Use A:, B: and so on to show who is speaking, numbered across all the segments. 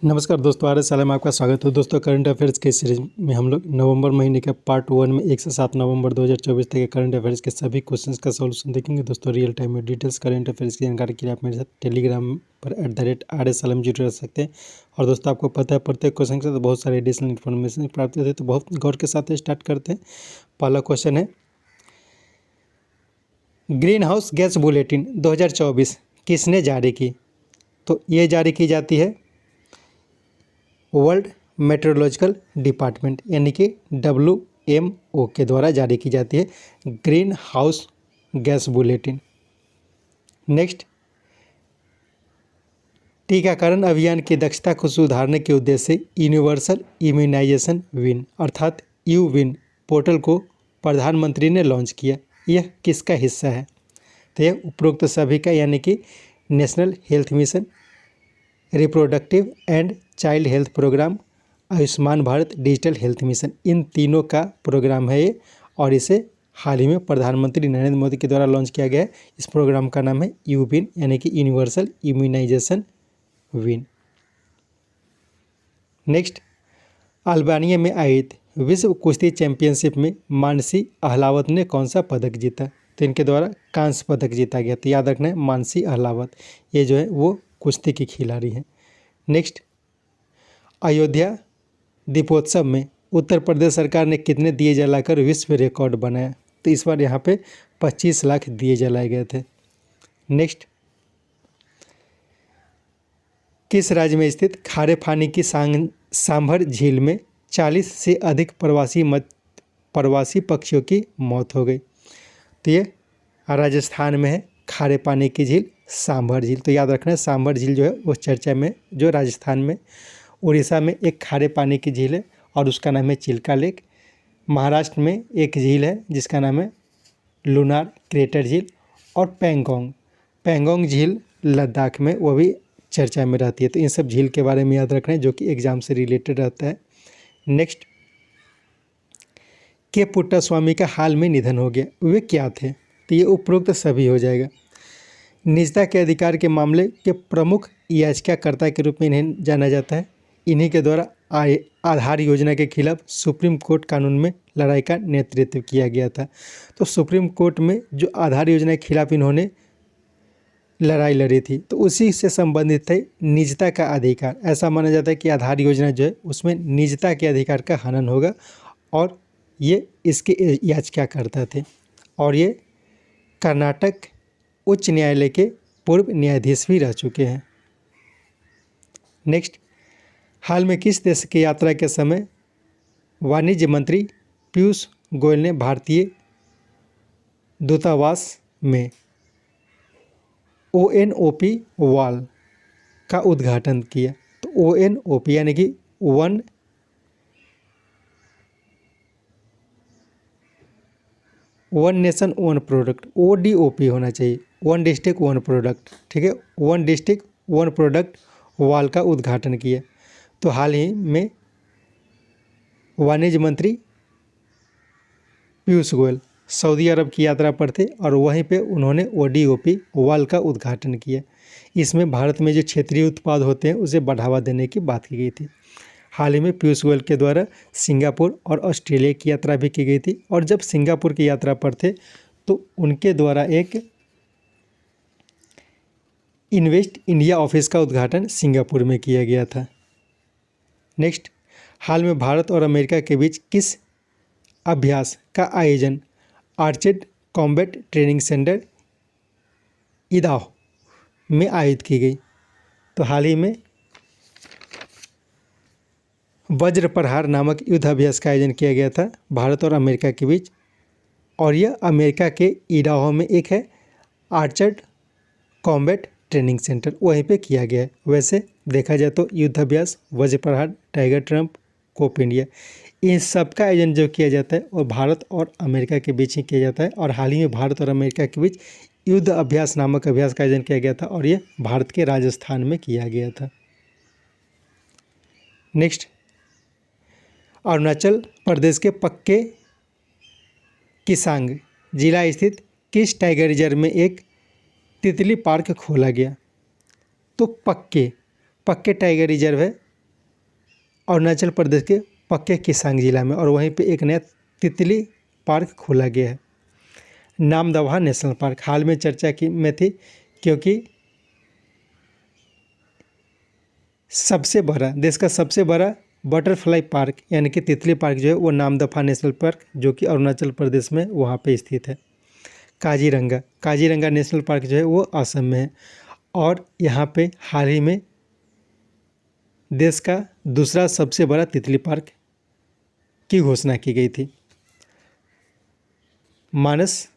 A: नमस्कार दोस्तों, R S में आपका स्वागत है। दोस्तों, करंट अफेयर्स के सीरीज में हम लोग नवंबर महीने के पार्ट 1 में 1 से 7 नवंबर 2024 तक के करंट अफेयर्स के सभी क्वेश्चंस का सॉल्यूशन देखेंगे। दोस्तों, रियल टाइम में डिटेल्स करंट अफेयर्स की जानकारी के लिए आप मेरे साथ टेलीग्राम पर @RSLM जुड़े रह सकते हैं। और दोस्तों, आपको पता है प्रत्येक क्वेश्चन के साथ बहुत सारे एडिशनल इन्फॉर्मेशन प्राप्त होते हैं, तो बहुत गौर के साथ स्टार्ट करते हैं। पहला क्वेश्चन है, ग्रीन हाउस गैस बुलेटिन 2024 किसने जारी की? तो ये जारी की जाती है वर्ल्ड मेट्रोलॉजिकल डिपार्टमेंट यानी कि WMO के द्वारा जारी की जाती है green house gas bulletin. Next, टीकाकरण अभियान की दक्षता को सुधारने के उद्देश्य से यूनिवर्सल इम्यूनाइजेशन विन अर्थात यूविन पोर्टल को प्रधानमंत्री ने लॉन्च किया। यह किसका हिस्सा है? तो यह उपरोक्त सभी का यानी कि national health mission, reproductive and child health program, Ayushman Bharat digital health mission, इन तीनों का प्रोग्राम है ये। और इसे हाल ही में प्रधानमंत्री नरेंद्र मोदी के द्वारा लॉन्च किया गया है। इस प्रोग्राम का नाम है यूविन यानी कि universal immunisation win. Next, Albania में आयोजित विश्व कुश्ती चैंपियनशिप में मानसी अहलावत ने कौन सा पदक जीता? तो इनके द्वारा कांस्य पदक जीता गया। तो याद रखना है, मानसी अहलावत ये जो है वो कुश्ती की खिलाड़ी हैं। नेक्स्ट, अयोध्या दीपोत्सव में उत्तर प्रदेश सरकार ने कितने दिए जलाकर विश्व रिकॉर्ड बनाया? तो इस बार यहाँ पे 25 लाख दिए जलाए गए थे। नेक्स्ट, किस राज्य में स्थित खारे पानी की सांभर झील में 40 से अधिक प्रवासी पक्षियों की मौत हो गई? तो ये राजस्थान में है खारे पानी की झील सांभर झील। तो याद रखना है, सांभर झील जो है वो चर्चा में जो राजस्थान में, उड़ीसा में एक खारे पानी की झील है और उसका नाम है चिल्का लेक। महाराष्ट्र में एक झील है जिसका नाम है लूनार क्रेटर झील। और पेंगोंग झील लद्दाख में, वो भी चर्चा में रहती है। तो इन सब झील के बारे में याद रखना है जो कि एग्जाम से रिलेटेड रहता है। नेक्स्ट, के पुट्टास्वामी का हाल में निधन हो गया, वे क्या थे? तो ये उपरोक्त सभी हो जाएगा। निजता के अधिकार के मामले के प्रमुख याचिकाकर्ता के रूप में इन्हें जाना जाता है। इन्हीं के द्वारा आधार योजना के खिलाफ सुप्रीम कोर्ट कानून में लड़ाई का नेतृत्व किया गया था। तो सुप्रीम कोर्ट में जो आधार योजना के खिलाफ इन्होंने लड़ाई लड़ी थी, तो उसी से संबंधित है निजता का अधिकार। ऐसा माना जाता है कि आधार योजना जो है उसमें निजता के अधिकार का हनन होगा, और ये इसके याचिकाकर्ता थे। और ये कर्नाटक उच्च न्यायालय के पूर्व न्यायाधीश भी रह चुके हैं। नेक्स्ट, हाल में किस देश की यात्रा के समय वाणिज्य मंत्री पीयूष गोयल ने भारतीय दूतावास में ONOP वॉल का उद्घाटन किया? तो ONOP यानी कि one nation one product, ODOP होना चाहिए, वन डिस्ट्रिक्ट वन प्रोडक्ट। ठीक है, one district one product wall का उद्घाटन किया। तो हाल ही में वाणिज्य मंत्री पीयूष गोयल सऊदी अरब की यात्रा पर थे और वहीं पे उन्होंने ODOP वॉल का उद्घाटन किया। इसमें भारत में जो क्षेत्रीय उत्पाद होते हैं उसे बढ़ावा देने की बात की गई थी। हाल ही में पीयूष गोयल के द्वारा सिंगापुर और ऑस्ट्रेलिया की यात्रा भी की गई थी। और जब सिंगापुर की यात्रा पर थे तो उनके द्वारा एक इन्वेस्ट इंडिया ऑफिस का उद्घाटन सिंगापुर में किया गया था। नेक्स्ट, हाल में भारत और अमेरिका के बीच किस अभ्यास का आयोजन आर्चर्ड कॉम्बैट ट्रेनिंग सेंटर इदाहो में आयोजित की गई? तो हाल ही में वज्र प्रहार नामक युद्ध अभ्यास का आयोजन किया गया था भारत और अमेरिका के बीच, और यह अमेरिका के इडाहो में एक है आर्चर्ड कॉम्बैट ट्रेनिंग सेंटर, वहीं पे किया गया है। वैसे देखा जाए तो युद्ध अभ्यास, वज्र प्रहार, टाइगर ट्रम्प, कोप इंडिया, इन सब का आयोजन जो किया जाता है और भारत और अमेरिका के बीच ही किया जाता है। और हाल ही में भारत और अमेरिका के बीच युद्ध अभ्यास नामक अभ्यास का आयोजन किया गया था और यह भारत के राजस्थान में किया गया था। नेक्स्ट, अरुणाचल प्रदेश के पक्के किसांग जिला स्थित किस टाइगर रिजर्व में एक तितली पार्क खोला गया? तो पक्के टाइगर रिजर्व है अरुणाचल प्रदेश के पक्के केसांग जिला में, और वहीं पे एक नया तितली पार्क खोला गया है। नामदफा नेशनल पार्क हाल में चर्चा की में थी, क्योंकि देश का सबसे बड़ा बटरफ्लाई पार्क यानी कि तितली पार्क जो है वो नामदफा नेशनल पार्क, जो कि अरुणाचल प्रदेश में वहाँ पे स्थित है। काजीरंगा नेशनल पार्क जो है वो असम में है, और यहाँ पे हाल ही में देश का दूसरा सबसे बड़ा तितली पार्क की घोषणा की गई थी। मानस,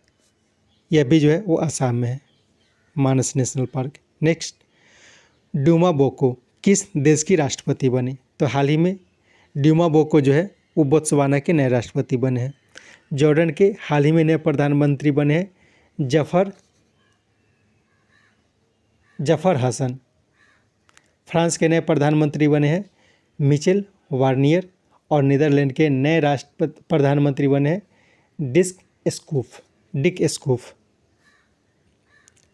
A: यह भी जो है वो असम में है, मानस नेशनल पार्क। नेक्स्ट, ड्यूमा बोको किस देश की राष्ट्रपति बने? तो हाल ही में ड्यूमा बोको जो है वो बोत्सवाना के नए राष्ट्रपति बने हैं। जॉर्डन के हाल ही में नए प्रधानमंत्री बने हैं जफर हसन। फ्रांस के नए प्रधानमंत्री बने हैं मिचेल वार्नियर, और नीदरलैंड के नए प्रधानमंत्री बने हैं डिक स्कूफ।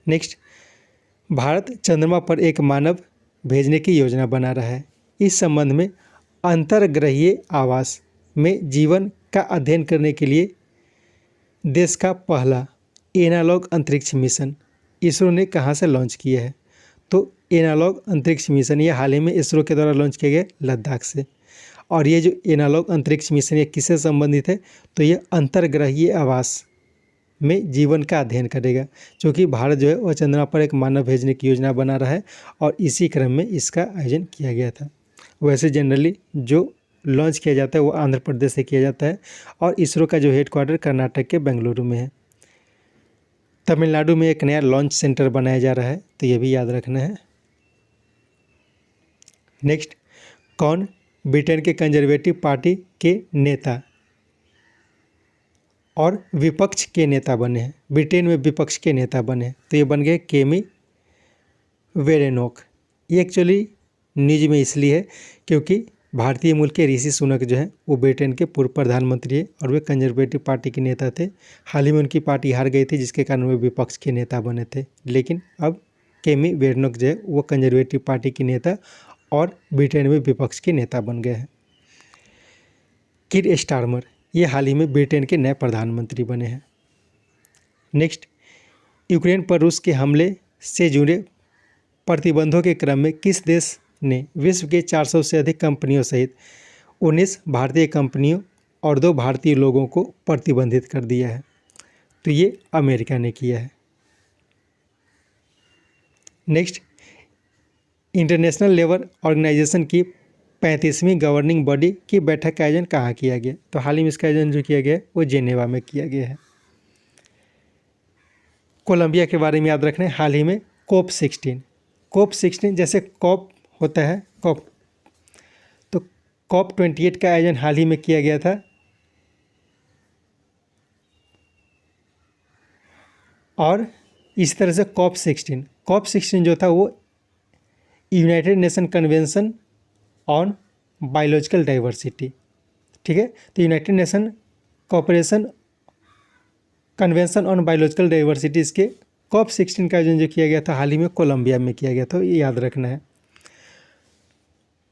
A: नेक्स्ट, भारत चंद्रमा पर एक मानव भेजने की योजना बना रहा है। इस संबंध में अंतर्ग्रहीय आवास में जीवन का अध्ययन करने के लिए देश का पहला एनालॉग अंतरिक्ष मिशन इसरो ने कहाँ से लॉन्च किया है? तो एनालॉग अंतरिक्ष मिशन ये हाल ही में इसरो के द्वारा लॉन्च किया गया लद्दाख से। और ये जो एनालॉग अंतरिक्ष मिशन ये किससे संबंधित है? तो ये अंतर्ग्रहीय आवास में जीवन का अध्ययन करेगा, क्योंकि भारत जो है वह चंद्रमा पर एक मानव भेजने की योजना बना रहा है, और इसी क्रम में इसका आयोजन किया गया था। वैसे जनरली जो लॉन्च किया जाता है वो आंध्र प्रदेश से किया जाता है, और इसरो का जो हेडक्वार्टर कर्नाटक के बेंगलुरु में है। तमिलनाडु में एक नया लॉन्च सेंटर बनाया जा रहा है, तो ये भी याद रखना है। नेक्स्ट, कौन ब्रिटेन के कंजर्वेटिव पार्टी के नेता और विपक्ष के नेता बने हैं? ब्रिटेन में विपक्ष के नेता बने हैं, तो ये बन गए केमी वेरेनोक। ये एक्चुअली न्यूज में इसलिए है क्योंकि भारतीय मूल के ऋषि सुनक जो हैं वो ब्रिटेन के पूर्व प्रधानमंत्री है, और वे कंजर्वेटिव पार्टी के नेता थे। हाल ही में उनकी पार्टी हार गई थी, जिसके कारण वे विपक्ष के नेता बने थे। लेकिन अब केमी वेरेनोक जो है वो कंजर्वेटिव पार्टी के नेता और ब्रिटेन में विपक्ष के नेता बन गए हैं। कीर स्टारमर ये हाल ही में ब्रिटेन के नए प्रधानमंत्री बने हैं। नेक्स्ट, यूक्रेन पर रूस के हमले से जुड़े प्रतिबंधों के क्रम में किस देश ने विश्व के 400 से अधिक कंपनियों सहित 19 भारतीय कंपनियों और 2 भारतीय लोगों को प्रतिबंधित कर दिया है? तो ये अमेरिका ने किया है। नेक्स्ट, इंटरनेशनल लेबर ऑर्गेनाइजेशन की 35वीं गवर्निंग बॉडी की बैठक का आयोजन कहाँ किया गया? तो हाल ही में इसका आयोजन जो किया गया वो जेनेवा में किया गया है। कोलंबिया के बारे में याद रखना है, हाल ही में COP16 जैसे कॉप होता है कॉप, तो COP28 का आयोजन हाल ही में किया गया था। और इस तरह से COP16 जो था वो United nation convention on biological diversity, ठीक है। तो United nation cooperation convention on biological diversity इसके COP16 का आयोजन जो किया गया था हाल ही में कोलंबिया में किया गया था, ये याद रखना है।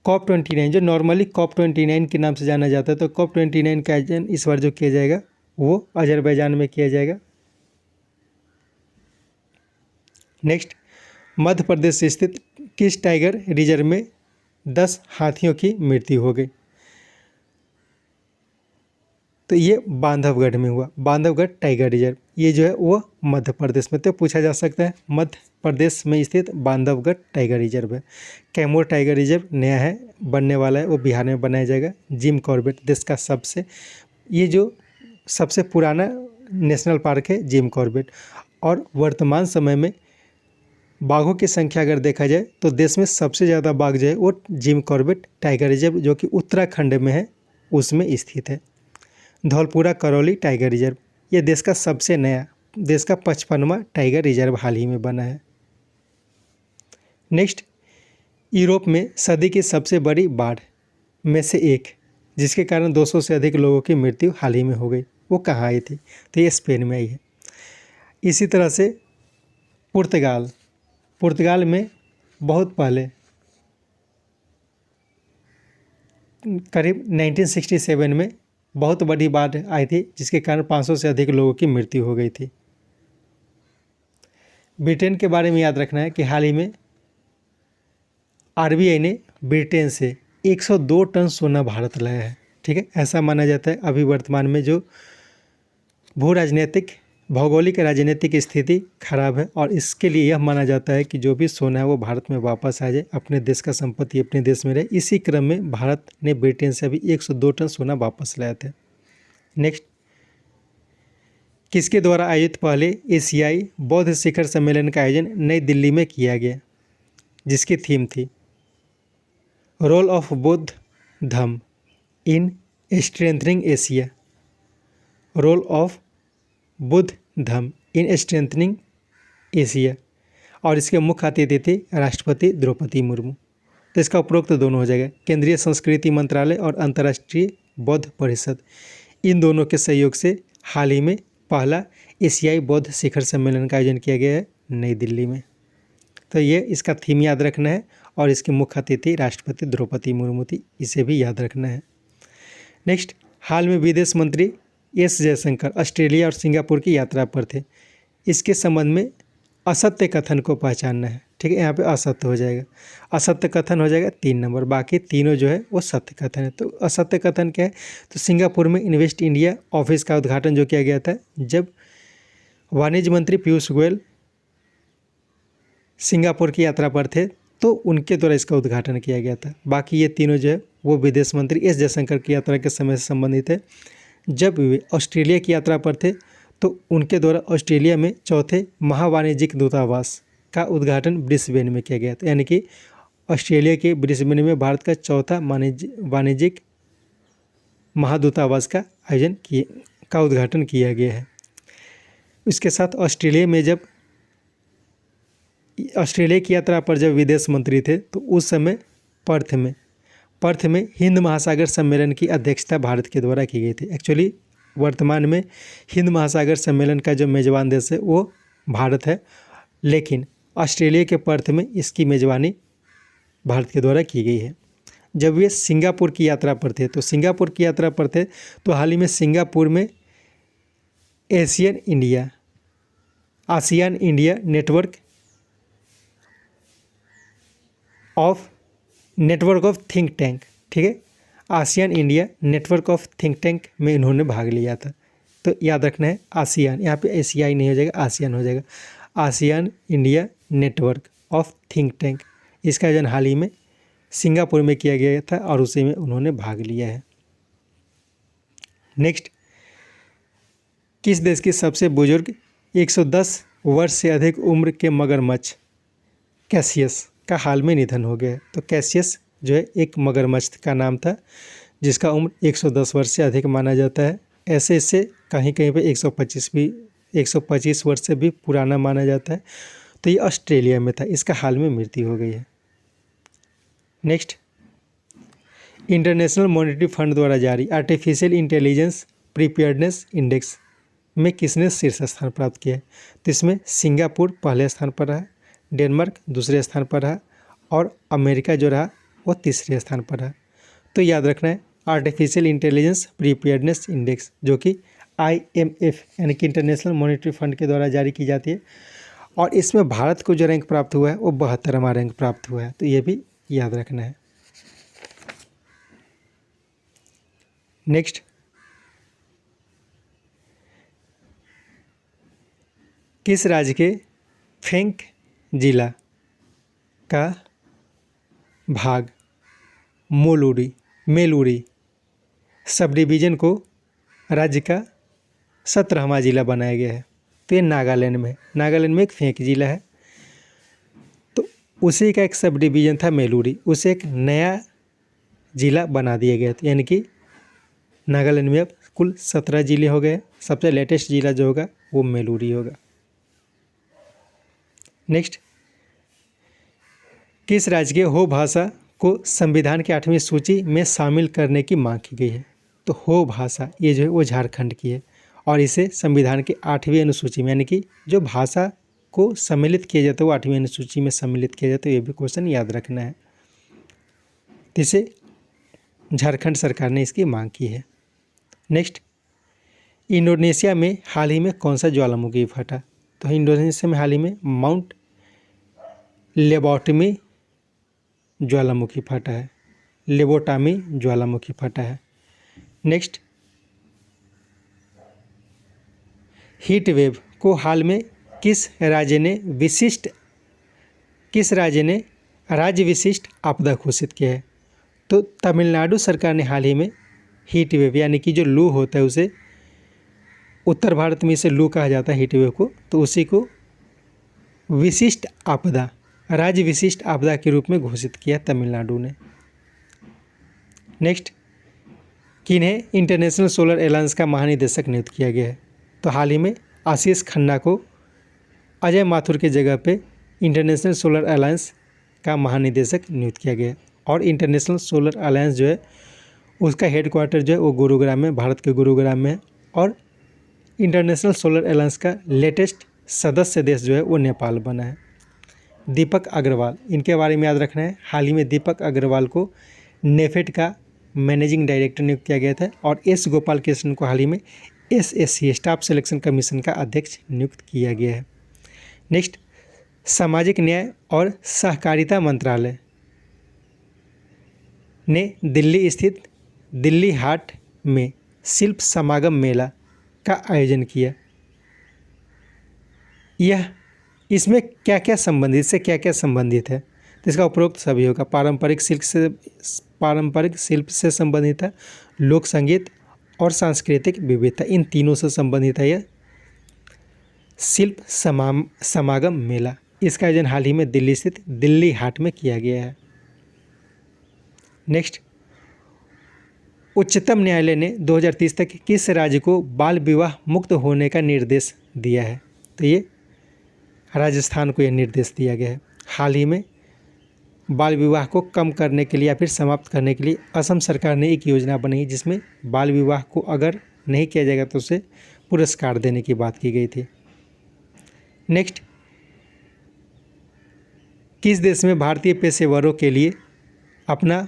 A: COP29 जो नॉर्मली COP29 के नाम से जाना जाता है, तो COP29 का आयोजन इस बार जो किया जाएगा वो अजरबैजान में किया जाएगा। नेक्स्ट, मध्य प्रदेश स्थित किस टाइगर रिजर्व में 10 हाथियों की मृत्यु हो गई? तो ये बांधवगढ़ में हुआ, बांधवगढ़ टाइगर रिजर्व, ये जो है वो मध्य प्रदेश में। तो पूछा जा सकता है मध्य प्रदेश में स्थित बांधवगढ़ टाइगर रिजर्व है। कैमूर टाइगर रिजर्व नया है, बनने वाला है, वो बिहार में बनाया जाएगा। जिम कॉर्बेट देश का सबसे पुराना नेशनल पार्क है जिम कॉर्बेट। और वर्तमान समय में बाघों की संख्या अगर देखा जाए तो देश में सबसे ज़्यादा बाघ जो है वो जिम कॉर्बेट टाइगर रिजर्व जो कि उत्तराखंड में है उसमें स्थित है। धौलपुरा करौली टाइगर रिजर्व ये देश का 55वां टाइगर रिजर्व हाल ही में बना है। नेक्स्ट, यूरोप में सदी की सबसे बड़ी बाढ़ में से एक जिसके कारण 200 से अधिक लोगों की मृत्यु हाल ही में हो गई, वो कहाँ आई थी? तो ये स्पेन में आई है। इसी तरह से पुर्तगाल में बहुत पहले करीब 1967 में बहुत बड़ी बाढ़ आई थी, जिसके कारण 500 से अधिक लोगों की मृत्यु हो गई थी। ब्रिटेन के बारे में याद रखना है कि हाल ही में आरबीआई ने ब्रिटेन से 102 टन सोना भारत लाया है। ठीक है, ऐसा माना जाता है अभी वर्तमान में जो भू राजनीतिक भौगोलिक राजनीतिक स्थिति खराब है, और इसके लिए यह माना जाता है कि जो भी सोना है वो भारत में वापस आ जाए, अपने देश का संपत्ति अपने देश में रहे। इसी क्रम में भारत ने ब्रिटेन से अभी 102 टन सोना वापस लाया था। नेक्स्ट, किसके द्वारा आयोजित पहले एशियाई बौद्ध शिखर सम्मेलन का आयोजन नई दिल्ली में किया गया, जिसकी थीम थी role of Bauddha Dhamma in strengthening Asia. Role of Buddha Dhamma in strengthening Asia, और इसके मुख्य अतिथि थे राष्ट्रपति द्रौपदी मुर्मू। तो इसका उपरोक्त दोनों हो जाएगा। केंद्रीय संस्कृति मंत्रालय और अंतर्राष्ट्रीय बौद्ध परिषद, इन दोनों के सहयोग से हाल ही में पहला एशियाई बौद्ध शिखर सम्मेलन का आयोजन किया गया है नई दिल्ली में। तो ये इसका थीम याद रखना है, और इसके मुख्य अतिथि राष्ट्रपति द्रौपदी मुर्मू थी, इसे भी याद रखना है। नेक्स्ट, हाल में विदेश मंत्री एस जयशंकर ऑस्ट्रेलिया और सिंगापुर की यात्रा पर थे। इसके संबंध में असत्य कथन को पहचानना है। ठीक है, यहाँ पे असत्य हो जाएगा, असत्य कथन हो जाएगा 3 नंबर, बाकी तीनों जो है वो सत्य कथन है। तो असत्य कथन क्या है, तो सिंगापुर में इन्वेस्ट इंडिया ऑफिस का उद्घाटन जो किया गया था, जब वाणिज्य मंत्री पीयूष गोयल सिंगापुर की यात्रा पर थे तो उनके द्वारा इसका उद्घाटन किया गया था। बाकी ये तीनों जो है वो विदेश मंत्री एस जयशंकर की यात्रा के समय से संबंधित है। जब वे ऑस्ट्रेलिया की यात्रा पर थे तो उनके द्वारा ऑस्ट्रेलिया में चौथे महावाणिज्यिक दूतावास का उद्घाटन ब्रिस्बेन में किया गया था। यानी कि ऑस्ट्रेलिया के ब्रिस्बेन में भारत का चौथा वाणिज्यिक महादूतावास का उद्घाटन किया गया है। इसके साथ ऑस्ट्रेलिया की यात्रा पर जब विदेश मंत्री थे तो उस समय पर्थ में हिंद महासागर सम्मेलन की अध्यक्षता भारत के द्वारा की गई थी। एक्चुअली वर्तमान में हिंद महासागर सम्मेलन का जो मेज़बान देश है वो भारत है, लेकिन ऑस्ट्रेलिया के पर्थ में इसकी मेज़बानी भारत के द्वारा की गई है। जब वे सिंगापुर की यात्रा पर थे तो हाल ही में सिंगापुर में ASEAN India network of think tank, ठीक है, ASEAN India network of think tank में इन्होंने भाग लिया था। तो याद रखना है आसियान, यहाँ पे एशियाई नहीं हो जाएगा, आसियान हो जाएगा। ASEAN India network of think tank, इसका आयोजन हाल ही में सिंगापुर में किया गया था और उसी में उन्होंने भाग लिया है। नेक्स्ट, किस देश की सबसे बुजुर्ग 110 वर्ष से अधिक उम्र के मगरमच्छ कैसियस का हाल में निधन हो गया है? तो कैसियस जो है एक मगरमच्छ का नाम था जिसका उम्र 110 वर्ष से अधिक माना जाता है। ऐसे इससे कहीं कहीं पे 125 वर्ष से भी पुराना माना जाता है। तो ये ऑस्ट्रेलिया में था, इसका हाल में मृत्यु हो गई है। नेक्स्ट, इंटरनेशनल मॉनेटरी फंड द्वारा जारी आर्टिफिशियल इंटेलिजेंस प्रिपेयर्डनेस इंडेक्स में किसने शीर्ष स्थान प्राप्त किया है? तो इसमें सिंगापुर पहले स्थान पर रहा, डेनमार्क दूसरे स्थान पर रहा और अमेरिका जो रहा वो तीसरे स्थान पर रहा। तो याद रखना है आर्टिफिशियल इंटेलिजेंस प्रिपेयर्डनेस इंडेक्स जो कि IMF यानी कि इंटरनेशनल मॉनेटरी फंड के द्वारा जारी की जाती है, और इसमें भारत को जो रैंक प्राप्त हुआ है वो 72वां रैंक प्राप्त हुआ है। तो ये भी याद रखना है। नेक्स्ट, किस राज्य के फेंक जिला का भाग मेलूरी सब डिवीज़न को राज्य का 17वां जिला बनाया गया है? तो ये नागालैंड में एक फेंक जिला है, तो उसी का एक सब डिवीज़न था मेलूरी, उसे एक नया जिला बना दिया गया था। यानी कि नागालैंड में अब कुल 17 जिले हो गए। सबसे लेटेस्ट जिला जो होगा वो मेलूरी होगा। नेक्स्ट, किस राज्य के हो भाषा को संविधान की 8वीं सूची में शामिल करने की मांग की गई है? तो हो भाषा ये जो है वो झारखंड की है, और इसे संविधान की 8वीं अनुसूची में, यानी कि जो भाषा को सम्मिलित किया जाता है वो 8वीं अनुसूची में सम्मिलित किया जाता है। ये भी क्वेश्चन याद रखना है। इसे झारखंड सरकार ने इसकी मांग की है। नेक्स्ट, इंडोनेशिया में हाल ही में कौन सा ज्वालामुखी फटा? तो इंडोनेशिया में हाल ही में माउंट लेबोटमी ज्वालामुखी फटा है, लेबोटामी ज्वालामुखी फटा है। नेक्स्ट, हीट वेव को हाल में किस राज्य ने राज्य विशिष्ट आपदा घोषित किया है? तो तमिलनाडु सरकार ने हाल ही में हीट वेव यानी कि जो लू होता है, उसे उत्तर भारत में इसे लू कहा जाता है हीट वेव को, तो उसी को विशिष्ट आपदा, राज्य विशिष्ट आपदा के रूप में घोषित किया तमिलनाडु ने। नेक्स्ट, किन्हें इंटरनेशनल सोलर एलायंस का महानिदेशक नियुक्त किया गया है? तो हाल ही में आशीष खन्ना को अजय माथुर की जगह पे इंटरनेशनल सोलर अलायंस का महानिदेशक नियुक्त किया गया है। और इंटरनेशनल सोलर अलायंस जो है उसका हेडक्वार्टर जो है वो गुरुग्राम में, भारत के गुरुग्राम में है। और इंटरनेशनल सोलर अलायंस का लेटेस्ट सदस्य देश जो है वो नेपाल बना है। दीपक अग्रवाल, इनके बारे में याद रखना है। हाल ही में दीपक अग्रवाल को नेफेड का मैनेजिंग डायरेक्टर नियुक्त किया गया था और एस गोपाल कृष्णन को हाल ही में SSC स्टाफ सिलेक्शन कमीशन का अध्यक्ष नियुक्त किया गया है। नेक्स्ट, सामाजिक न्याय और सहकारिता मंत्रालय ने दिल्ली स्थित दिल्ली हाट में शिल्प समागम मेला का आयोजन किया। यह इसमें क्या क्या संबंधित है? तो इसका उपरोक्त सभी होगा। पारंपरिक शिल्प से संबंधित है, लोक संगीत और सांस्कृतिक विविधता, इन तीनों से संबंधित है यह शिल्प समागम मेला। इसका आयोजन हाल ही में दिल्ली स्थित दिल्ली हाट में किया गया है। नेक्स्ट, उच्चतम न्यायालय ने 2030 तक किस राज्य को बाल विवाह मुक्त होने का निर्देश दिया है? तो ये राजस्थान को यह निर्देश दिया गया है। हाल ही में बाल विवाह को कम करने के लिए या फिर समाप्त करने के लिए असम सरकार ने एक योजना बनाई, जिसमें बाल विवाह को अगर नहीं किया जाएगा तो उसे पुरस्कार देने की बात की गई थी। नेक्स्ट, किस देश में भारतीय पेशेवरों के लिए अपना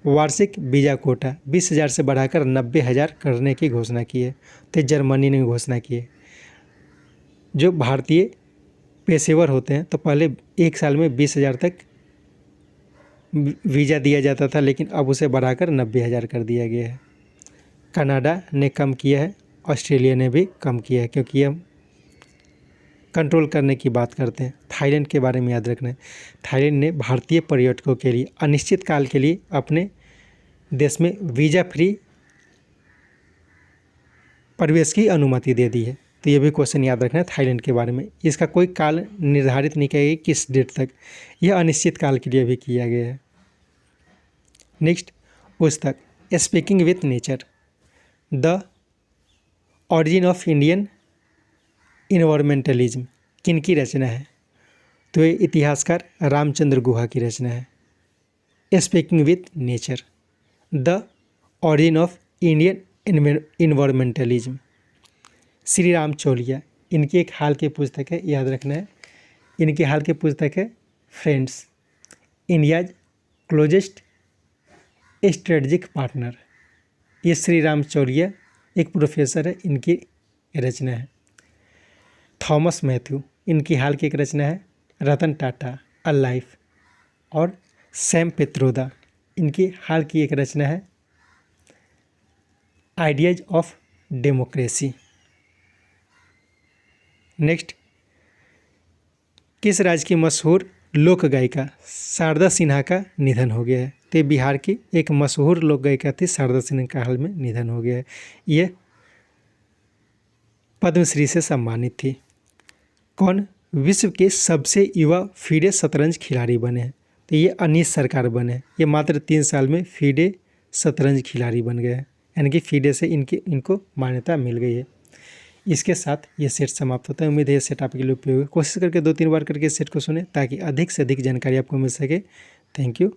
A: वार्षिक वीज़ा कोटा 20,000 से बढ़ाकर 90,000 करने की घोषणा की है? तो जर्मनी ने घोषणा की है। जो भारतीय पेशेवर होते हैं तो पहले एक साल में 20,000 तक वीज़ा दिया जाता था, लेकिन अब उसे बढ़ाकर 90,000 कर दिया गया है। कनाडा ने कम किया है, ऑस्ट्रेलिया ने भी कम किया है, क्योंकि हम कंट्रोल करने की बात करते हैं। थाईलैंड के बारे में याद रखना है। थाईलैंड ने भारतीय पर्यटकों के लिए अनिश्चित काल के लिए अपने देश में वीज़ा फ्री प्रवेश की अनुमति दे दी है। तो ये भी क्वेश्चन याद रखना है थाईलैंड के बारे में। इसका कोई काल निर्धारित नहीं किया गया किस डेट तक, यह अनिश्चित काल के लिए भी किया गया है। नेक्स्ट, पुस्तक speaking with nature the origin of Indian environmentalism किनकी रचना है? तो ये इतिहासकार रामचंद्र गुहा की रचना है। Speaking with nature the origin of Indian environmentalism, Shri Ram Chaulia, इनकी एक हाल की पुस्तक है, याद रखना है। इनकी हाल की पुस्तक है friends, India's closest strategic partner. ये श्री राम चौलिया एक प्रोफेसर है, इनकी रचना है। थॉमस मैथ्यू, इनकी हाल की एक रचना है रतन टाटा अ लाइफ। और सैम पित्रोदा, इनकी हाल की एक रचना है आइडियाज ऑफ डेमोक्रेसी। नेक्स्ट, किस राज्य की मशहूर लोक गायिका शारदा सिन्हा का निधन हो गया है? तो बिहार की एक मशहूर लोक गायिका थी शारदा सिन्हा का हाल में निधन हो गया है। ये पद्मश्री से सम्मानित थी। कौन विश्व के सबसे युवा फीडे शतरंज खिलाड़ी बने हैं? तो ये अनीश सरकार बने हैं। ये मात्र 3 साल में फीडे शतरंज खिलाड़ी बन गए हैं, यानी कि फीडे से इनको मान्यता मिल गई है। इसके साथ ये सेट समाप्त होता है। उम्मीद है ये सेट आपके लिए उपयोगी। कोशिश करके 2-3 बार करके इस सेट को सुने ताकि अधिक से अधिक जानकारी आपको मिल सके। Thank you.